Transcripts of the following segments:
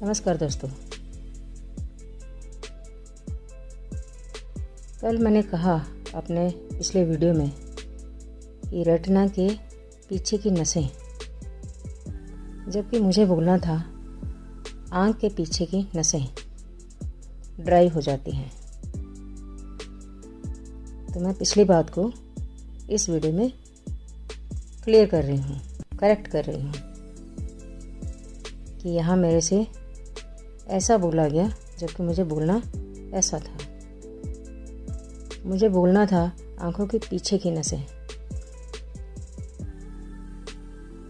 नमस्कार दोस्तों। कल मैंने कहा अपने पिछले वीडियो में कि रेटिना के पीछे की नसें, जबकि मुझे बोलना था आँख के पीछे की नसें ड्राई हो जाती हैं। तो मैं पिछली बात को इस वीडियो में क्लियर कर रही हूँ, करेक्ट कर रही हूँ कि यहाँ मेरे से ऐसा बोला गया, जबकि मुझे बोलना ऐसा था। मुझे बोलना था आँखों के पीछे की नसें,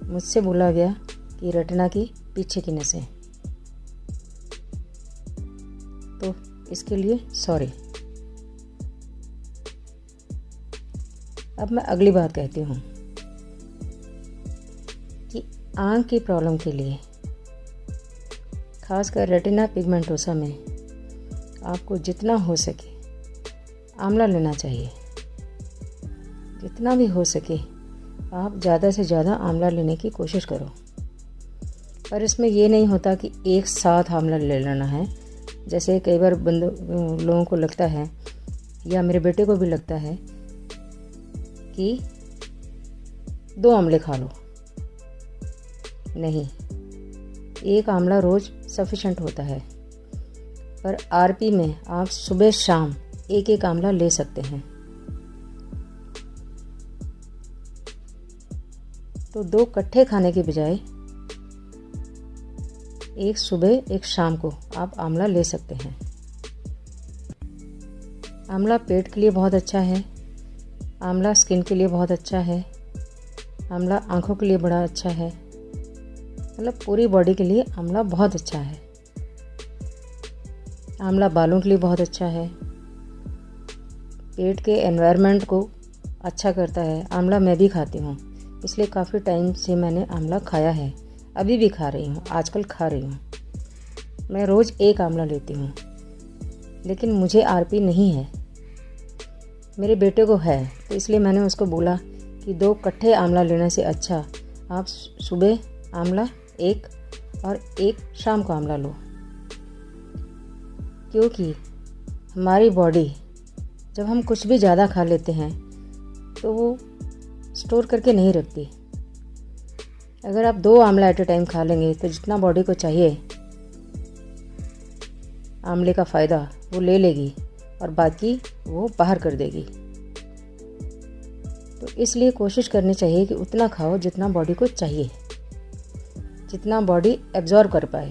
मुझसे बोला गया कि रेटिना की पीछे की नसें। तो इसके लिए सॉरी। अब मैं अगली बात कहती हूँ कि आँख की प्रॉब्लम के लिए, खासकर रेटिना पिगमेंटोसा में, आपको जितना हो सके आंवला लेना चाहिए। जितना भी हो सके आप ज़्यादा से ज़्यादा आंवला लेने की कोशिश करो। पर इसमें ये नहीं होता कि एक साथ आंवला ले लेना है। जैसे कई बार लोगों को लगता है, या मेरे बेटे को भी लगता है, कि 2 आंवले खा लो। नहीं, एक आंवला रोज़ सफिशेंट होता है। पर आरपी में आप सुबह शाम एक आंवला ले सकते हैं। तो 2 इकट्ठे खाने के बजाय एक सुबह एक शाम को आप आंवला ले सकते हैं। आंवला पेट के लिए बहुत अच्छा है, आंवला स्किन के लिए बहुत अच्छा है, आंवला आँखों के लिए बड़ा अच्छा है। मतलब पूरी बॉडी के लिए आंवला बहुत अच्छा है। आंवला बालों के लिए बहुत अच्छा है, पेट के एनवायरनमेंट को अच्छा करता है। आंवला मैं भी खाती हूँ, इसलिए काफ़ी टाइम से मैंने आंवला खाया है, अभी भी खा रही हूँ, आजकल खा रही हूँ। मैं रोज़ एक आंवला लेती हूँ, लेकिन मुझे आरपी नहीं है, मेरे बेटे को है। तो इसलिए मैंने उसको बोला कि 2 इकट्ठे आंवला लेने से अच्छा आप सुबह आंवला एक और एक शाम को आंवला लो। क्योंकि हमारी बॉडी जब हम कुछ भी ज़्यादा खा लेते हैं तो वो स्टोर करके नहीं रखती। अगर आप 2 आंवला एट ए टाइम खा लेंगे तो जितना बॉडी को चाहिए आंवले का फ़ायदा वो ले लेगी और बाकी वो बाहर कर देगी। तो इसलिए कोशिश करनी चाहिए कि उतना खाओ जितना बॉडी को चाहिए, जितना बॉडी एब्जॉर्ब कर पाए।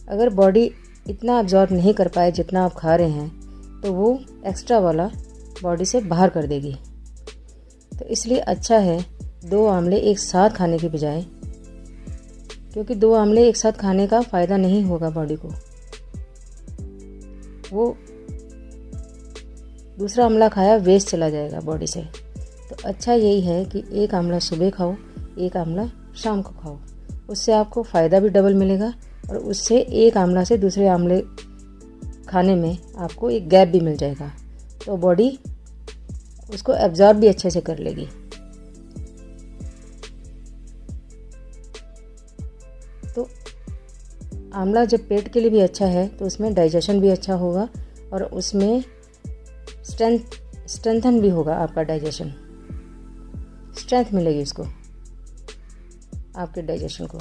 अगर बॉडी इतना एब्जॉर्ब नहीं कर पाए जितना आप खा रहे हैं, तो वो एक्स्ट्रा वाला बॉडी से बाहर कर देगी। तो इसलिए अच्छा है 2 आंवले एक साथ खाने के बजाय, क्योंकि 2 आंवले एक साथ खाने का फ़ायदा नहीं होगा बॉडी को। वो दूसरा आंवला खाया वेस्ट चला जाएगा बॉडी से। तो अच्छा यही है कि एक आंवला सुबह खाओ, एक आंवला शाम को खाओ। उससे आपको फ़ायदा भी डबल मिलेगा और उससे एक आंवला से दूसरे आंवले खाने में आपको एक गैप भी मिल जाएगा, तो बॉडी उसको एब्जॉर्ब भी अच्छे से कर लेगी। तो आंवला जब पेट के लिए भी अच्छा है तो उसमें डाइजेशन भी अच्छा होगा और उसमें स्ट्रेंथन भी होगा। आपका डाइजेशन, स्ट्रेंथ मिलेगी उसको, आपके डाइजेशन को।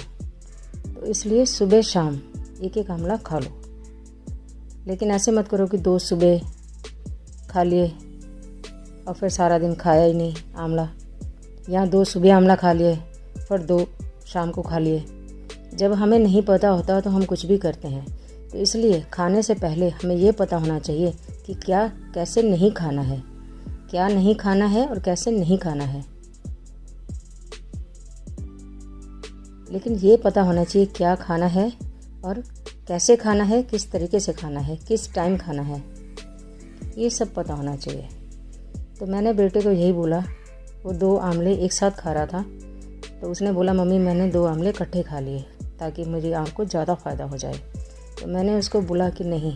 तो इसलिए सुबह शाम एक आंवला खा लो। लेकिन ऐसे मत करो कि 2 सुबह खा लिए और फिर सारा दिन खाया ही नहीं आंवला, या 2 सुबह आंवला खा लिए फिर 2 शाम को खा लिए। जब हमें नहीं पता होता तो हम कुछ भी करते हैं। तो इसलिए खाने से पहले हमें ये पता होना चाहिए कि क्या कैसे नहीं खाना है, क्या नहीं खाना है और कैसे नहीं खाना है। लेकिन ये पता होना चाहिए क्या खाना है और कैसे खाना है, किस तरीके से खाना है, किस टाइम खाना है, ये सब पता होना चाहिए। तो मैंने बेटे को यही बोला। वो 2 आंवले एक साथ खा रहा था, तो उसने बोला मम्मी मैंने 2 आंवले इकट्ठे खा लिए ताकि मेरी आँख को ज़्यादा फ़ायदा हो जाए। तो मैंने उसको बोला कि नहीं,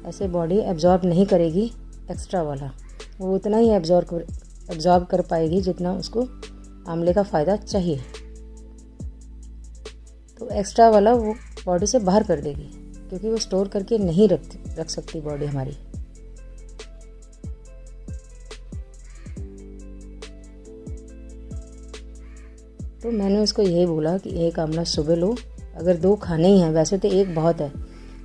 ऐसे बॉडी एब्जॉर्ब नहीं करेगी एक्स्ट्रा वाला, वो उतना ही एब्जॉर्ब कर पाएगी जितना उसको आंवले का फ़ायदा चाहिए। तो एक्स्ट्रा वाला वो बॉडी से बाहर कर देगी, क्योंकि वो स्टोर करके नहीं रख सकती बॉडी हमारी। तो मैंने उसको यही बोला कि एक आंवला सुबह लो, अगर 2 खाने ही हैं, वैसे तो 1 बहुत है,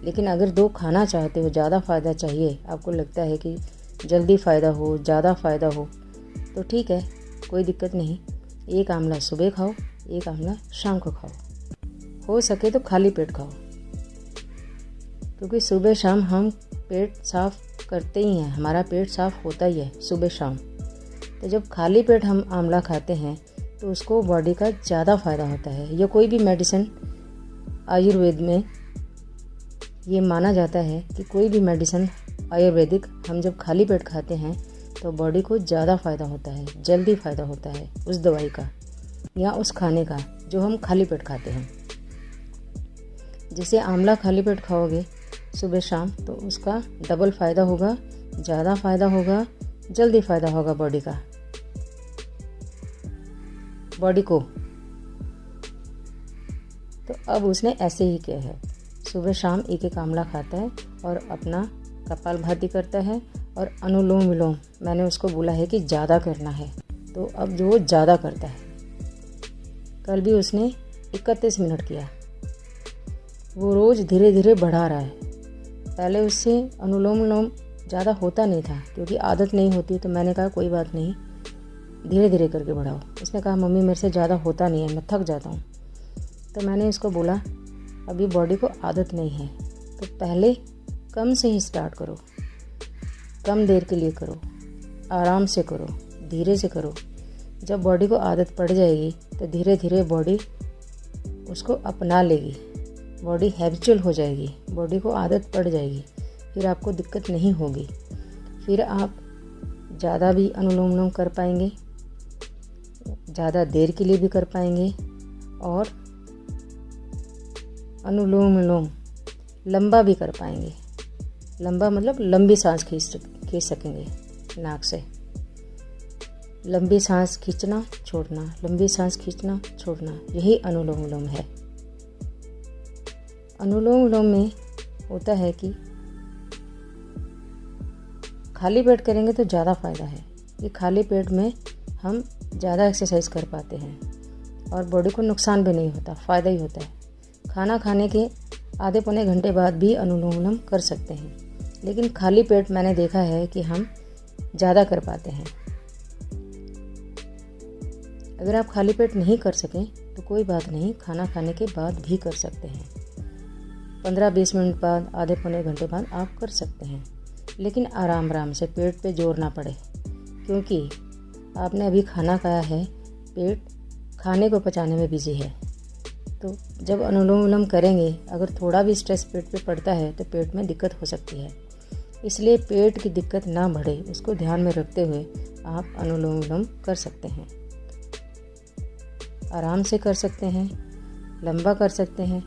लेकिन अगर 2 खाना चाहते हो, ज़्यादा फ़ायदा चाहिए, आपको लगता है कि जल्दी फ़ायदा हो, ज़्यादा फ़ायदा हो, तो ठीक है, कोई दिक्कत नहीं। 1 आंवला सुबह खाओ, 1 आंवला शाम को खाओ, हो सके तो खाली पेट खाओ, क्योंकि सुबह शाम हम पेट साफ़ करते ही हैं, हमारा पेट साफ़ होता ही है सुबह शाम। तो जब खाली पेट हम आंवला खाते हैं तो उसको बॉडी का ज़्यादा फ़ायदा होता है। या कोई भी मेडिसिन, आयुर्वेद में ये माना जाता है कि कोई भी मेडिसिन आयुर्वेदिक हम जब खाली पेट खाते हैं तो बॉडी को ज़्यादा फ़ायदा होता है, जल्दी फ़ायदा होता है उस दवाई का या उस खाने का जो हम खाली पेट खाते हैं। जैसे आंवला खाली पेट खाओगे सुबह शाम तो उसका डबल फ़ायदा होगा, ज़्यादा फ़ायदा होगा, जल्दी फ़ायदा होगा बॉडी को। तो अब उसने ऐसे ही किया है, सुबह शाम 1 आंवला खाता है और अपना कपालभाति करता है और अनुलोम विलोम मैंने उसको बोला है कि ज़्यादा करना है, तो अब जो वो ज़्यादा करता है। कल भी उसने 31 मिनट किया, वो रोज़ धीरे धीरे बढ़ा रहा है। पहले उससे अनुलोम विलोम ज़्यादा होता नहीं था, क्योंकि आदत नहीं होती, तो मैंने कहा कोई बात नहीं, धीरे धीरे करके बढ़ाओ। उसने कहा मम्मी मेरे से ज़्यादा होता नहीं है, मैं थक जाता हूँ। तो मैंने इसको बोला अभी बॉडी को आदत नहीं है, तो पहले कम से ही स्टार्ट करो, कम देर के लिए करो, आराम से करो, धीरे से करो। जब बॉडी को आदत पड़ जाएगी तो धीरे धीरे बॉडी उसको अपना लेगी, बॉडी हैबिचुअल हो जाएगी, बॉडी को आदत पड़ जाएगी, फिर आपको दिक्कत नहीं होगी। फिर आप ज़्यादा भी अनुलोम विलोम कर पाएंगे, ज़्यादा देर के लिए भी कर पाएंगे, और अनुलोम विलोम लंबा भी कर पाएंगे। लंबा मतलब लंबी सांस खींच सकेंगे नाक से। लंबी सांस खींचना छोड़ना, लंबी सांस खींचना छोड़ना, यही अनुलोम विलोम है। अनुलोम विलोम में होता है कि खाली पेट करेंगे तो ज़्यादा फ़ायदा है। ये खाली पेट में हम ज़्यादा एक्सरसाइज कर पाते हैं और बॉडी को नुकसान भी नहीं होता, फ़ायदा ही होता है। खाना खाने के आधे पौने घंटे बाद भी अनुलोम विलोम कर सकते हैं, लेकिन खाली पेट मैंने देखा है कि हम ज़्यादा कर पाते हैं। अगर आप खाली पेट नहीं कर सकें तो कोई बात नहीं, खाना खाने के बाद भी कर सकते हैं। 15-20 मिनट बाद, आधे पौने घंटे बाद आप कर सकते हैं, लेकिन आराम आराम से, पेट पे जोर ना पड़े, क्योंकि आपने अभी खाना खाया है, पेट खाने को पचाने में बिजी है। तो जब अनुलोम विलोम करेंगे, अगर थोड़ा भी स्ट्रेस पेट पे पड़ता है तो पेट में दिक्कत हो सकती है। इसलिए पेट की दिक्कत ना बढ़े, उसको ध्यान में रखते हुए आप अनुलोम विलोम कर सकते हैं। आराम से कर सकते हैं, लंबा कर सकते हैं,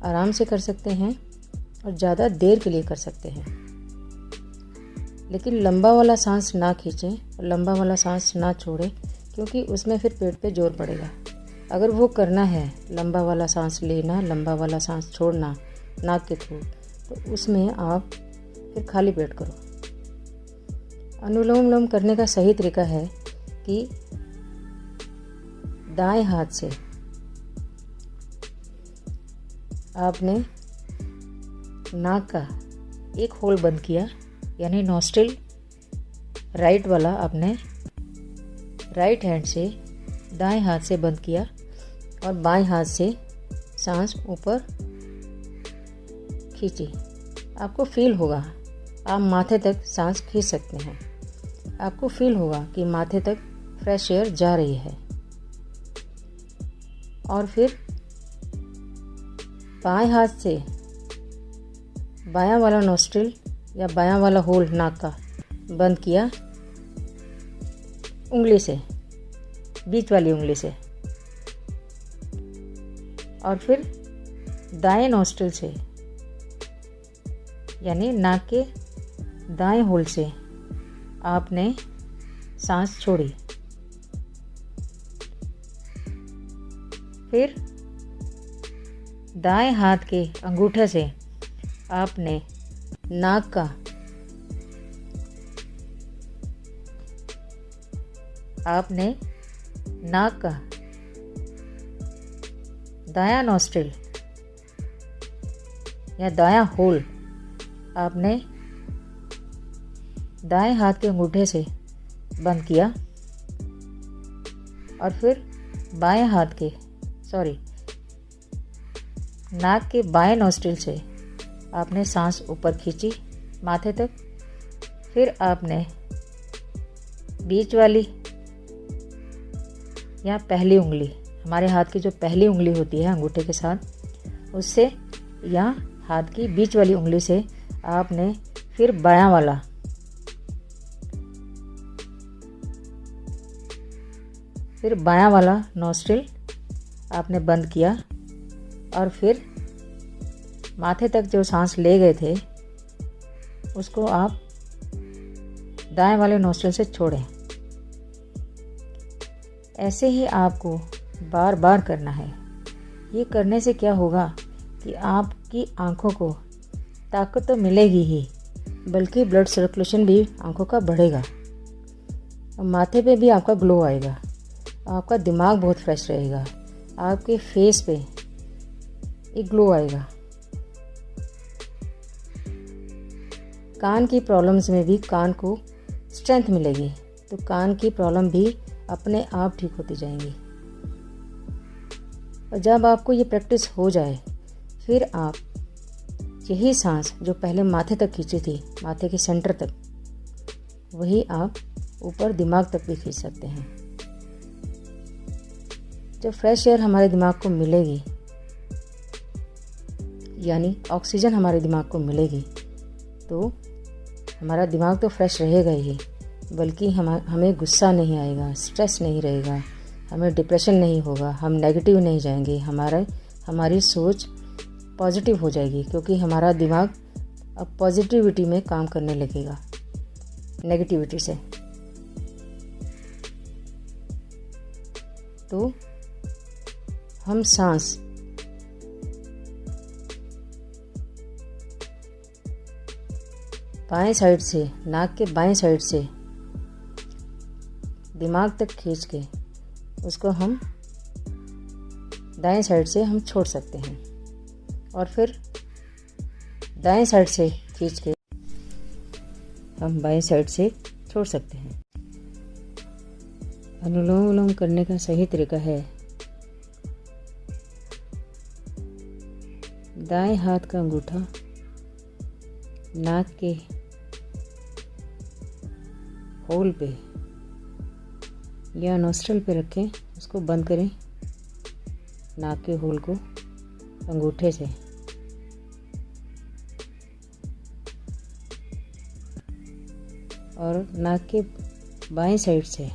आराम से कर सकते हैं और ज़्यादा देर के लिए कर सकते हैं। लेकिन लंबा वाला सांस ना खींचें और लंबा वाला सांस ना छोड़ें, क्योंकि उसमें फिर पेट पे जोर पड़ेगा। अगर वो करना है, लंबा वाला सांस लेना, लंबा वाला सांस छोड़ना नाक के थ्रू, तो उसमें आप फिर खाली पेट करो। अनुलोम विलोम करने का सही तरीका है कि दाएं हाथ से आपने नाक का एक होल बंद किया, यानी नॉस्ट्रिल राइट वाला आपने राइट हैंड से दाएं हाथ से बंद किया और बाएं हाथ से सांस ऊपर खींची। आपको फील होगा, आप माथे तक सांस खींच सकते हैं। आपको फील होगा कि माथे तक फ्रेश एयर जा रही है। और फिर बाएं हाथ से बायां वाला नोस्ट्रिल या बायां वाला होल नाक का बंद किया, उंगली से, बीच वाली उंगली से, और फिर दाएं नोस्ट्रिल से यानी नाक के दाएं होल से आपने सांस छोड़ी। फिर दाएं हाथ के अंगूठे से आपने नाक का दायां नॉस्ट्रिल या दायां होल आपने दाएं हाथ के अंगूठे से बंद किया और फिर नाक के बाएं नॉस्ट्रिल से आपने सांस ऊपर खींची माथे तक। फिर आपने बीच वाली या पहली उंगली, हमारे हाथ की जो पहली उंगली होती है अंगूठे के साथ, उससे या हाथ की बीच वाली उंगली से आपने फिर बायां वाला नॉस्ट्रिल आपने बंद किया और फिर माथे तक जो सांस ले गए थे उसको आप दाएं वाले नॉस्ट्रिल से छोड़ें। ऐसे ही आपको बार बार करना है। ये करने से क्या होगा कि आपकी आंखों को ताकत तो मिलेगी ही, बल्कि ब्लड सर्कुलेशन भी आंखों का बढ़ेगा और माथे पे भी आपका ग्लो आएगा। आपका दिमाग बहुत फ्रेश रहेगा, आपके फेस पे एक ग्लो आएगा। कान की प्रॉब्लम्स में भी कान को स्ट्रेंथ मिलेगी, तो कान की प्रॉब्लम भी अपने आप ठीक होती जाएंगी। और जब आपको ये प्रैक्टिस हो जाए, फिर आप यही सांस जो पहले माथे तक खींची थी, माथे के सेंटर तक, वही आप ऊपर दिमाग तक भी खींच सकते हैं। जब फ्रेश एयर हमारे दिमाग को मिलेगी, यानी ऑक्सीजन हमारे दिमाग को मिलेगी, तो हमारा दिमाग तो फ्रेश रहेगा ही, बल्कि हमें गुस्सा नहीं आएगा, स्ट्रेस नहीं रहेगा, हमें डिप्रेशन नहीं होगा, हम नेगेटिव नहीं जाएंगे, हमारी सोच पॉजिटिव हो जाएगी, क्योंकि हमारा दिमाग अब पॉजिटिविटी में काम करने लगेगा, नेगेटिविटी से। तो हम सांस बाएं साइड से, नाक के बाएं साइड से दिमाग तक खींच के उसको हम दाएं साइड से हम छोड़ सकते हैं, और फिर दाएं साइड से खींच के हम बाएं साइड से छोड़ सकते हैं। अनुलोम विलोम करने का सही तरीका है, दाएं हाथ का अंगूठा नाक के होल पे या नोस्ट्रल पे रखें, उसको बंद करें नाक के होल को अंगूठे से, और नाक के बाएं साइड से,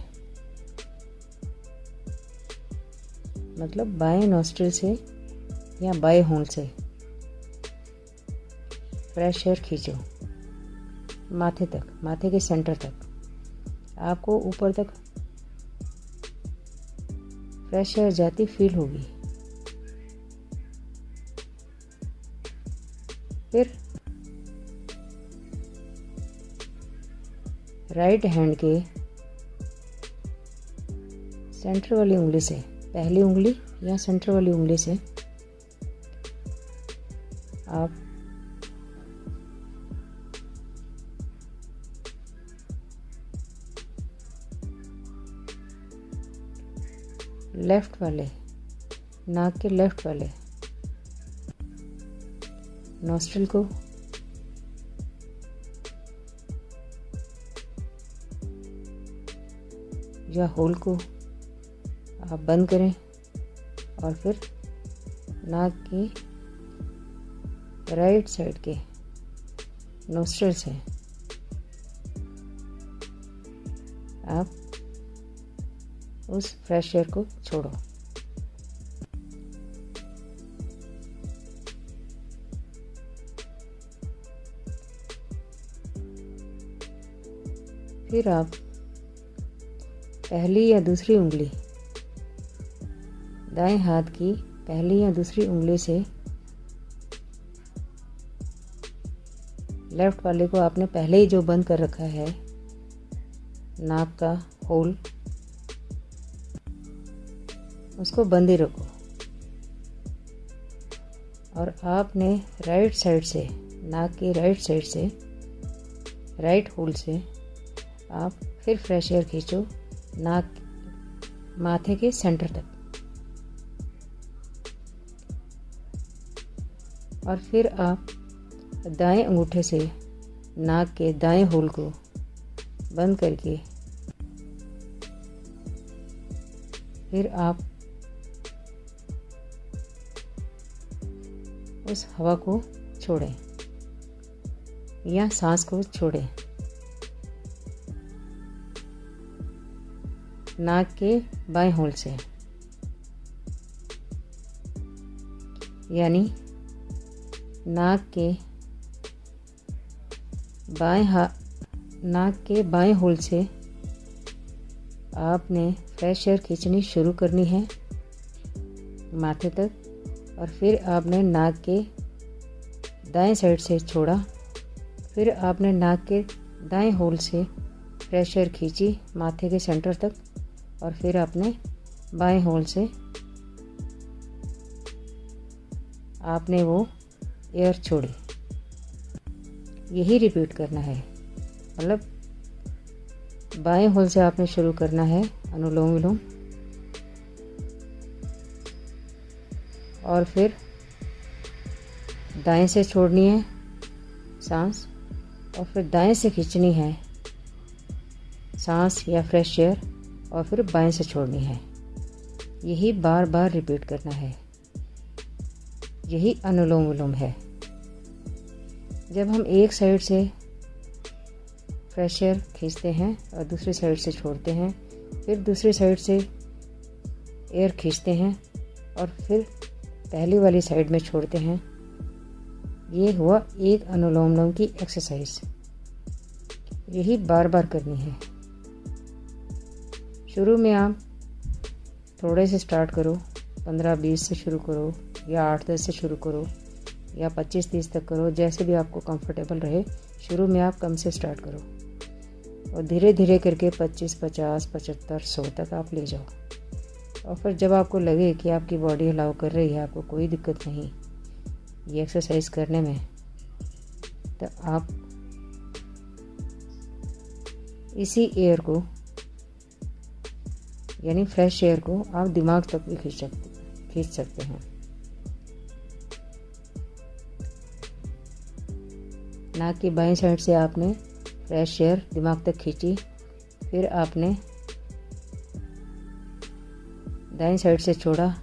मतलब बाएं नोस्ट्रल से या बाएं होल से फ्रेश एयर खींचो माथे तक, माथे के सेंटर तक। आपको ऊपर तक फ्रेश एयर जाती फील होगी। फिर राइट हैंड के सेंटर वाली उंगली से, पहली उंगली या सेंटर वाली उंगली से आप लेफ्ट वाले, नाक के लेफ्ट वाले नॉस्ट्रिल को या होल को आप बंद करें, और फिर नाक की राइट साइड के नॉस्ट्रिल से आप उस फ्रेश एयर को छोड़ो। फिर आप पहली या दूसरी उंगली, दाएं हाथ की पहली या दूसरी उंगली से लेफ़्ट वाले को आपने पहले ही जो बंद कर रखा है नाक का होल, उसको बंद ही रखो। और आपने राइट साइड से, नाक की राइट साइड से, राइट होल से आप फिर फ्रेश एयर खींचो नाक माथे के सेंटर तक, और फिर आप दाएं अंगूठे से नाक के दाएं होल को बंद करके फिर आप उस हवा को छोड़ें या सांस को छोड़ें नाक के बाएं होल से, यानी नाक के बाएं होल से आपने फ्रेश एयर खींचनी शुरू करनी है माथे तक, और फिर आपने नाक के दाएं साइड से छोड़ा, फिर आपने नाक के दाएं होल से फ्रेश एयर खींची माथे के सेंटर तक, और फिर आपने बाएं होल से आपने वो एयर छोड़ी। यही रिपीट करना है, मतलब बाएं होल से आपने शुरू करना है अनुलोम विलोम, और फिर दाएं से छोड़नी है सांस, और फिर दाएं से खींचनी है सांस या फ्रेश एयर, और फिर बाएं से छोड़नी है। यही बार बार रिपीट करना है। यही अनुलोम विलोम है। जब हम एक साइड से फ्रेश एयर खींचते हैं और दूसरी साइड से छोड़ते हैं, फिर दूसरी साइड से एयर खींचते हैं और फिर पहली वाली साइड में छोड़ते हैं, ये हुआ एक अनुलोम विलोम की एक्सरसाइज। यही बार बार करनी है। शुरू में आप थोड़े से स्टार्ट करो, 15-20 से शुरू करो, या 8-10 से शुरू करो, या 25-30 तक करो, जैसे भी आपको कंफर्टेबल रहे। शुरू में आप कम से स्टार्ट करो और धीरे धीरे करके 25, 50, 75, 100 तक आप ले जाओ। और फिर जब आपको लगे कि आपकी बॉडी अलाउ कर रही है, आपको कोई दिक्कत नहीं ये एक्सरसाइज करने में, तो आप इसी एयर को, यानी फ्रेश एयर को, आप दिमाग तक भी खींच सकते हैं। नाक की बाईं साइड से आपने फ्रेश एयर दिमाग तक खींची, फिर आपने दाईं साइड से छोड़ा,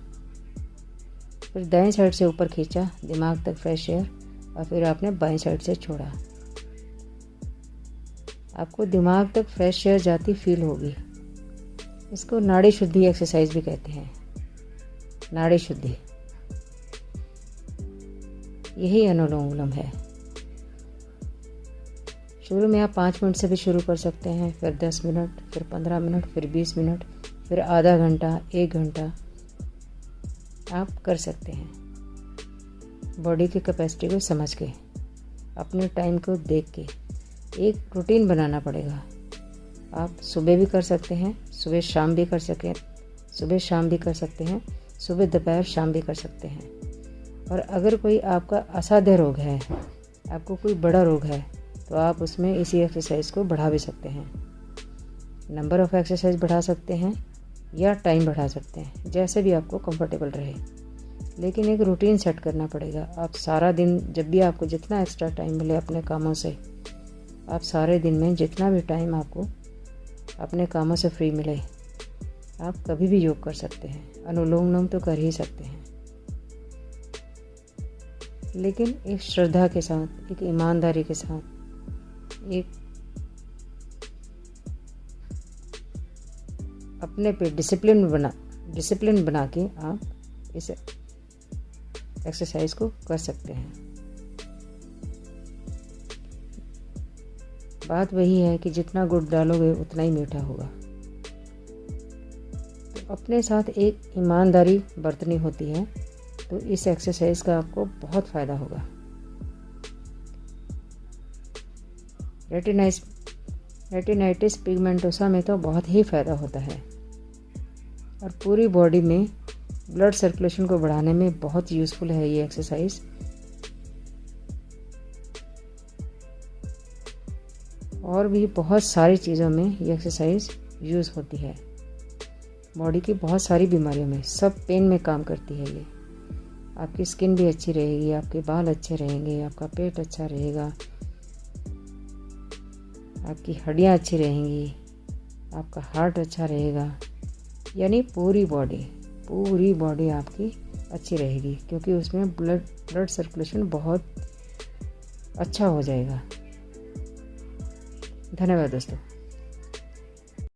फिर दाईं साइड से ऊपर खींचा दिमाग तक फ्रेश एयर, और फिर आपने बाईं साइड से छोड़ा। आपको दिमाग तक फ्रेश एयर जाती फील होगी। इसको नाड़ी शुद्धि एक्सरसाइज भी कहते हैं। नाड़ी शुद्धि, यही अनुलोम विलोम है। शुरू में आप 5 मिनट से भी शुरू कर सकते हैं, फिर 10 मिनट, फिर 15 मिनट, फिर 20 मिनट, फिर आधा घंटा, 1 घंटा आप कर सकते हैं। बॉडी की कैपेसिटी को समझ के, अपने टाइम को देख के एक रूटीन बनाना पड़ेगा। आप सुबह भी कर सकते हैं, सुबह शाम भी कर सकते हैं, सुबह शाम भी कर सकते हैं, सुबह दोपहर शाम भी कर सकते हैं। और अगर कोई आपका असाध्य रोग है, आपको कोई बड़ा रोग है, तो आप उसमें इसी एक्सरसाइज को बढ़ा भी सकते हैं। नंबर ऑफ एक्सरसाइज बढ़ा सकते हैं या टाइम बढ़ा सकते हैं, जैसे भी आपको कंफर्टेबल रहे। लेकिन एक रूटीन सेट करना पड़ेगा। आप सारा दिन, जब भी आपको जितना एक्स्ट्रा टाइम मिले अपने कामों से, आप सारे दिन में जितना भी टाइम आपको अपने कामों से फ्री मिले, आप कभी भी योग कर सकते हैं। अनुलोम विलोम तो कर ही सकते हैं, लेकिन एक श्रद्धा के साथ, एक ईमानदारी के साथ, एक अपने पे डिसिप्लिन बना के आप इस एक्सरसाइज को कर सकते हैं। बात वही है कि जितना गुड़ डालोगे उतना ही मीठा होगा। तो अपने साथ एक ईमानदारी बरतनी होती है, तो इस एक्सरसाइज का आपको बहुत फ़ायदा होगा। रेटिनाइटिस पिगमेंटोसा में तो बहुत ही फ़ायदा होता है और पूरी बॉडी में ब्लड सर्कुलेशन को बढ़ाने में बहुत यूज़फुल है ये एक्सरसाइज। और भी बहुत सारी चीज़ों में ये एक्सरसाइज यूज़ होती है। बॉडी की बहुत सारी बीमारियों में, सब पेन में काम करती है ये। आपकी स्किन भी अच्छी रहेगी, आपके बाल अच्छे रहेंगे, आपका पेट अच्छा रहेगा, आपकी हड्डियाँ अच्छी रहेंगी, आपका हार्ट अच्छा रहेगा, यानी पूरी बॉडी आपकी अच्छी रहेगी, क्योंकि उसमें ब्लड सर्कुलेशन बहुत अच्छा हो जाएगा। धन्यवाद दोस्तों।